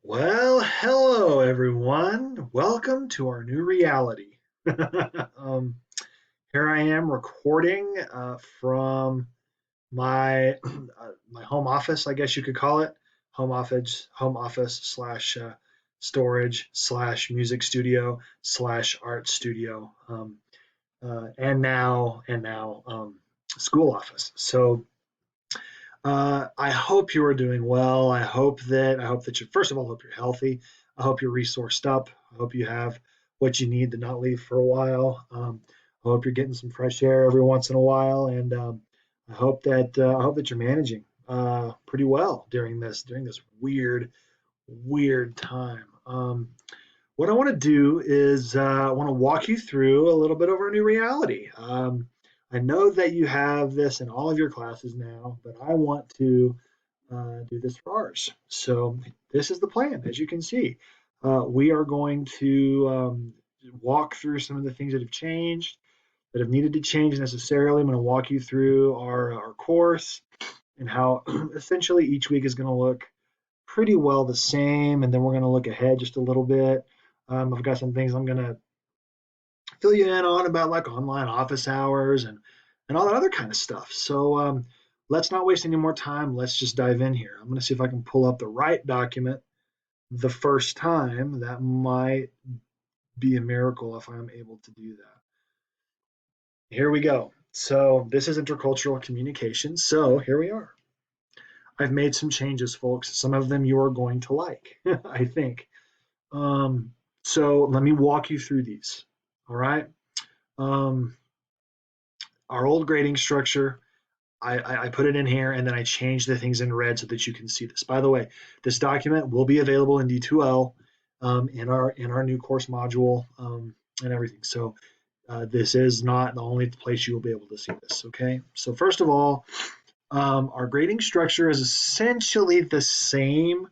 Well, hello everyone. Welcome to our new reality. um, Here I am recording from my my home office, I guess you could call it, home office slash storage slash music studio slash art studio, and now school office. So I hope you are doing well. I hope that you first of all hope you're healthy. I hope you're resourced up. I hope you have what you need to not leave for a while. I hope you're getting some fresh air every once in a while, and I hope that you're managing pretty well during this weird time. What I want to do is I want to walk you through a little bit of our new reality. I know that you have this in all of your classes now, but I want to do this for ours. So this is the plan, as you can see. We are going to walk through some of the things that have changed, that have needed to change necessarily. I'm going to walk you through our course and how essentially each week is going to look pretty well the same, and then we're going to look ahead just a little bit. I've got some things I'm going to fill you in on about like online office hours and all that other kind of stuff. So let's not waste any more time. Let's just dive in here. I'm going to see if I can pull up the right document the first time. That might be a miracle if I'm able to do that. Here we go. So this is intercultural communication. So here we are. I've made some changes, folks. Some of them you are going to like, I think. Um, so let me walk you through these. All right. Um, our old grading structure, I put it in here and then I changed the things in red so that you can see this. By the way, this document will be available in D2L in our new course module and everything. So this is not the only place you will be able to see this. Okay. So first of all, our grading structure is essentially the same.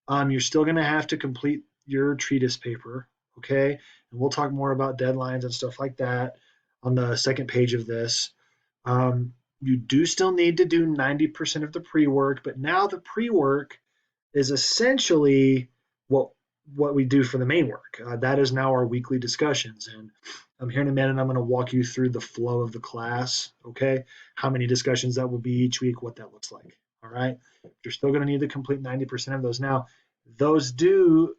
You're still going to have to complete your treatise paper. Okay. And we'll talk more about deadlines and stuff like that on the second page of this. You do still need to do 90% of the pre-work, but now the pre-work is essentially what what we do for the main work. That is now our weekly discussions, and here in a minute I'm going to walk you through the flow of the class. Okay, how many discussions that will be each week, what that looks like. All right, you're still going to need to complete 90% of those. Now, those do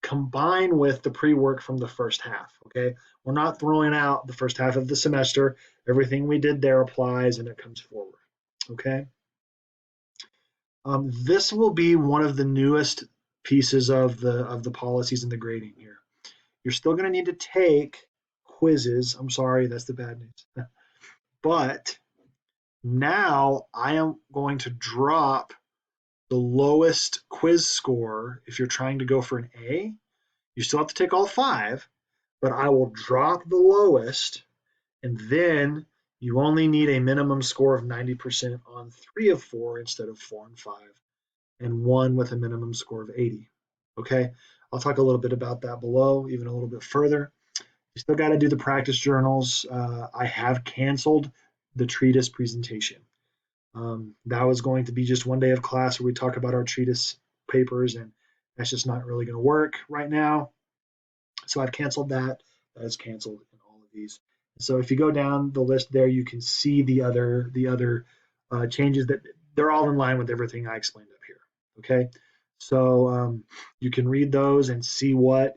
combine with the pre-work from the first half. Okay, we're not throwing out the first half of the semester. Everything we did there applies and it comes forward. Okay, this will be one of the newest pieces of the policies and the grading here. You're still going to need to take quizzes. I'm sorry, that's the bad news. But now I am going to drop the lowest quiz score if you're trying to go for an A. You still have to take all five, but I will drop the lowest, and then you only need a minimum score of 90% on 3 of 4 instead of 4 and 5, and one with a minimum score of 80. Okay, I'll talk a little bit about that below, even a little bit further. You still got to do the practice journals. I have canceled the treatise presentation. That was going to be just one day of class where we talk about our treatise papers, and that's just not really going to work right now. So I've canceled that. That is canceled in all of these. So if you go down the list there, you can see the other changes that they're all in line with everything I explained up here. Okay, so you can read those and see what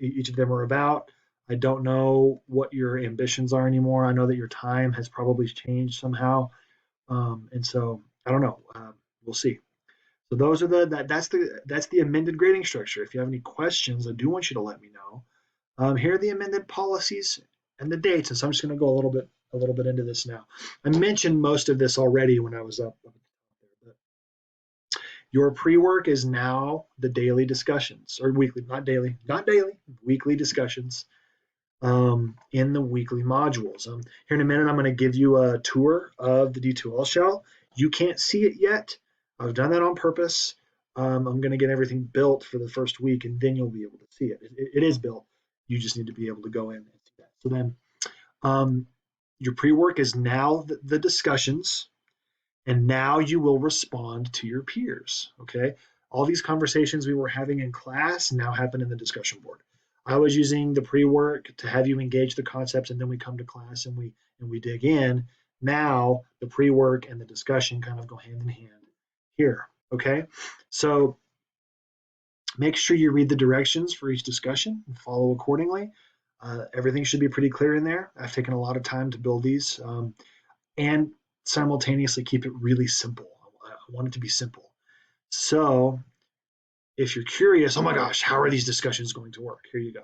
each of them are about. I don't know what your ambitions are anymore. I know that your time has probably changed somehow, and so I don't know. We'll see. So those are that's the amended grading structure. If you have any questions, I do want you to let me know. Here are the amended policies and the dates, and so I'm just going to go a little bit into this now. I mentioned most of this already when I was up there, but your pre-work is now the daily discussions, or weekly, not daily, weekly discussions in the weekly modules. Here in a minute, I'm going to give you a tour of the D2L shell. You can't see it yet. I've done that on purpose. I'm going to get everything built for the first week, and then you'll be able to see it. It is built. You just need to be able to go in and see that. So then your pre-work is now the discussions, and now you will respond to your peers. Okay. all these conversations we were having in class now happen in the discussion board. I was using the pre-work to have you engage the concepts, and then we come to class and we dig in. Now the pre-work and the discussion kind of go hand in hand here. Okay, so make sure you read the directions for each discussion and follow accordingly. Everything should be pretty clear in there. I've taken a lot of time to build these, and simultaneously keep it really simple. I want it to be simple. So if you're curious, oh my gosh, how are these discussions going to work? Here you go.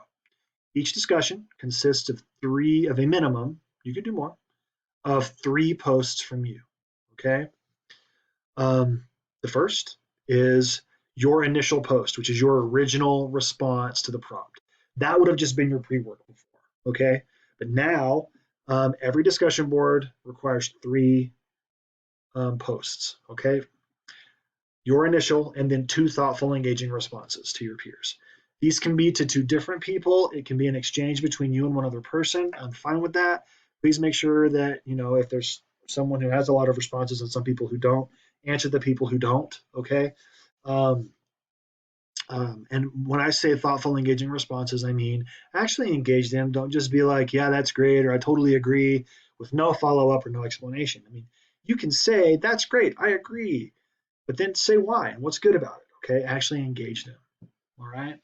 Each discussion consists of a minimum, you could do more, of 3 posts from you. Okay. The first is your initial post, which is your original response to the prompt. That would have just been your pre-work before. Okay. But now every discussion board requires 3 posts. Okay. Your initial, and then 2 thoughtful, engaging responses to your peers. These can be to 2 different people. It can be an exchange between you and one other person. I'm fine with that. Please make sure that, if there's someone who has a lot of responses and some people who don't, answer the people who don't, okay? And when I say thoughtful, engaging responses, I mean actually engage them. Don't just be like, yeah, that's great, or I totally agree, with no follow-up or no explanation. I mean, you can say, that's great, I agree, but then say why and what's good about it. Okay, actually engage them. All right,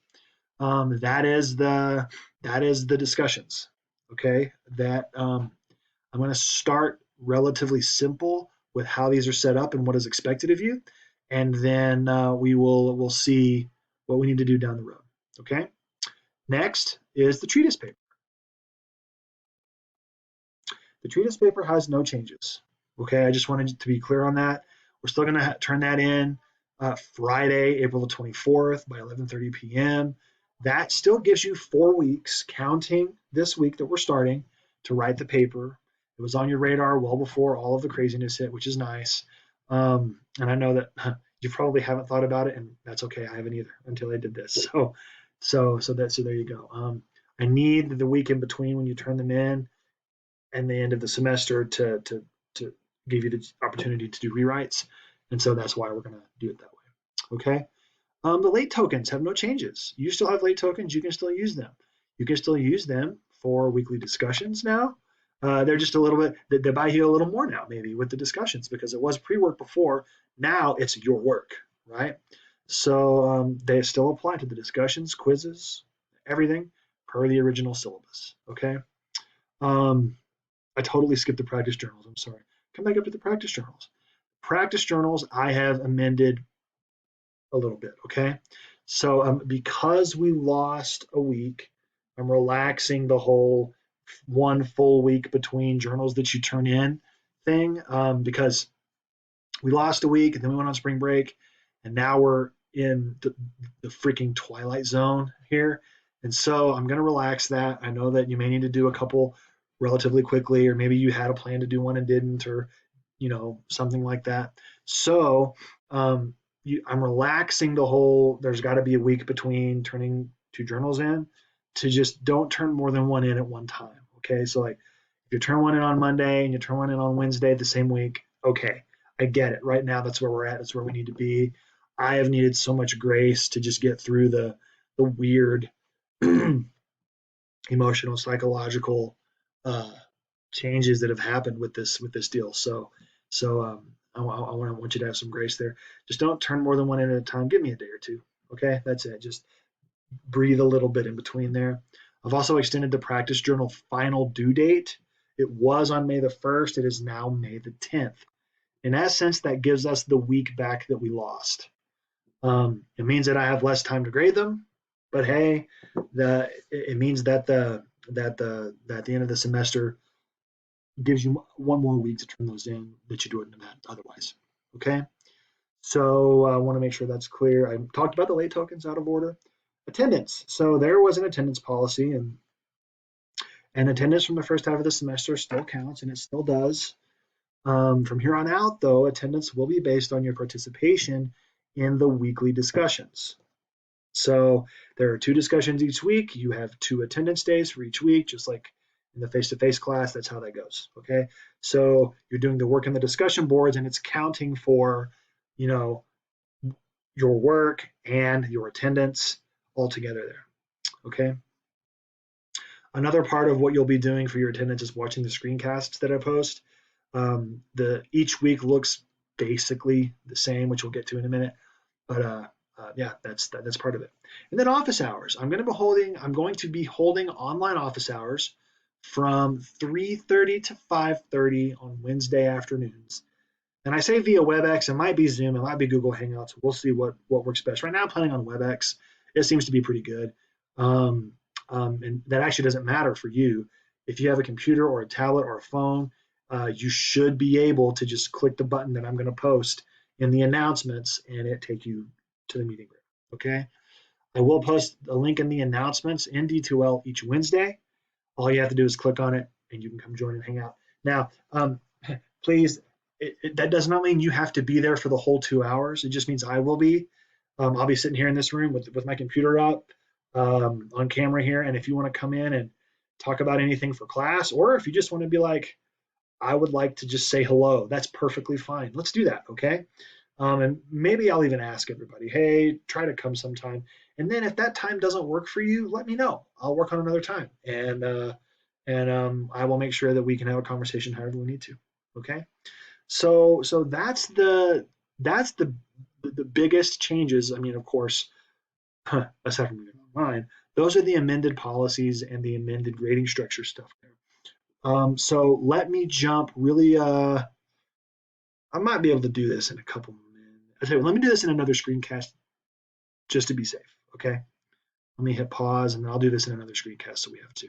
that is the discussions. Okay, that I'm going to start relatively simple with how these are set up and what is expected of you, and then we'll see what we need to do down the road. Okay, next is the treatise paper. The treatise paper has no changes. Okay, I just wanted to be clear on that. We're still going to turn that in Friday, April the 24th by 11:30 p.m. That still gives you 4 weeks, counting this week that we're starting, to write the paper. It was on your radar well before all of the craziness hit, which is nice. And I know that you probably haven't thought about it, and that's okay. I haven't either until I did this. So there you go. I need the week in between when you turn them in and the end of the semester to give you the opportunity to do rewrites. And so that's why we're going to do it that way. Okay. The late tokens have no changes. You still have late tokens. You can still use them. You can still use them for weekly discussions now. They're just a little bit, they buy you a little more now, maybe, with the discussions, because it was pre-work before. Now it's your work, right? So they still apply to the discussions, quizzes, everything per the original syllabus. Okay. I totally skipped the practice journals. I'm sorry. Come back up to the practice journals. Practice journals, I have amended a little bit, okay? So because we lost a week, I'm relaxing the whole 1 full week between journals that you turn in thing, because we lost a week and then we went on spring break, and now we're in the freaking twilight zone here. And so I'm going to relax that. I know that you may need to do a couple relatively quickly, or maybe you had a plan to do one and didn't, or something like that. So I'm relaxing the whole, there's got to be a week between turning 2 journals in, to just don't turn more than 1 in at one time. Okay, so like if you turn 1 in on Monday and you turn 1 in on Wednesday the same week, okay, I get it. Right now, that's where we're at. That's where we need to be. I have needed so much grace to just get through the weird emotional, psychological changes that have happened with this deal. So I want you to have some grace there. Just don't turn more than 1 in at a time. Give me a day or 2. Okay, that's it. Just breathe a little bit in between there. I've also extended the practice journal final due date. It was on May the 1st. It is now May the 10th. In essence, that gives us the week back that we lost. It means that I have less time to grade them, but hey, it means that the end of the semester gives you 1 more week to turn those in that you wouldn't have had otherwise. Okay, so I want to make sure that's clear. I talked about the late tokens out of order. Attendance. So there was an attendance policy, and attendance from the first half of the semester still counts, and it still does. From here on out, though, attendance will be based on your participation in the weekly discussions. So there are 2 discussions each week. You have 2 attendance days for each week, just like in the face-to-face class. That's how that goes. Okay, so you're doing the work in the discussion boards, and it's counting for, your work and your attendance all together there. Okay. Another part of what you'll be doing for your attendance is watching the screencasts that I post. Each week looks basically the same, which we'll get to in a minute. But yeah, that's part of it. And then office hours. I'm going to be holding online office hours from 3:30 to 5:30 on Wednesday afternoons. And I say via WebEx. It might be Zoom. It might be Google Hangouts. We'll see what works best. Right now, I'm planning on WebEx. It seems to be pretty good. Um, and that actually doesn't matter for you. If you have a computer or a tablet or a phone, you should be able to just click the button that I'm going to post in the announcements and it take you to the meeting room. Okay. I will post a link in the announcements in D2L each Wednesday. All you have to do is click on it and you can come join and hang out. Now, please, that does not mean you have to be there for the whole 2 hours. It just means I will be. I'll be sitting here in this room with my computer up on camera here. And if you want to come in and talk about anything for class, or if you just want to be like, I would like to just say hello, that's perfectly fine. Let's do that, okay? And maybe I'll even ask everybody, hey, try to come sometime. And then if that time doesn't work for you, let me know. I'll work on another time, and I will make sure that we can have a conversation however we need to. Okay. So that's the biggest changes. I mean, of course, aside from moving online, those are the amended policies and the amended grading structure stuff there. So let me jump really. I might be able to do this in a couple minutes. Okay, let me do this in another screencast just to be safe. Okay. Let me hit pause and I'll do this in another screencast so we have two.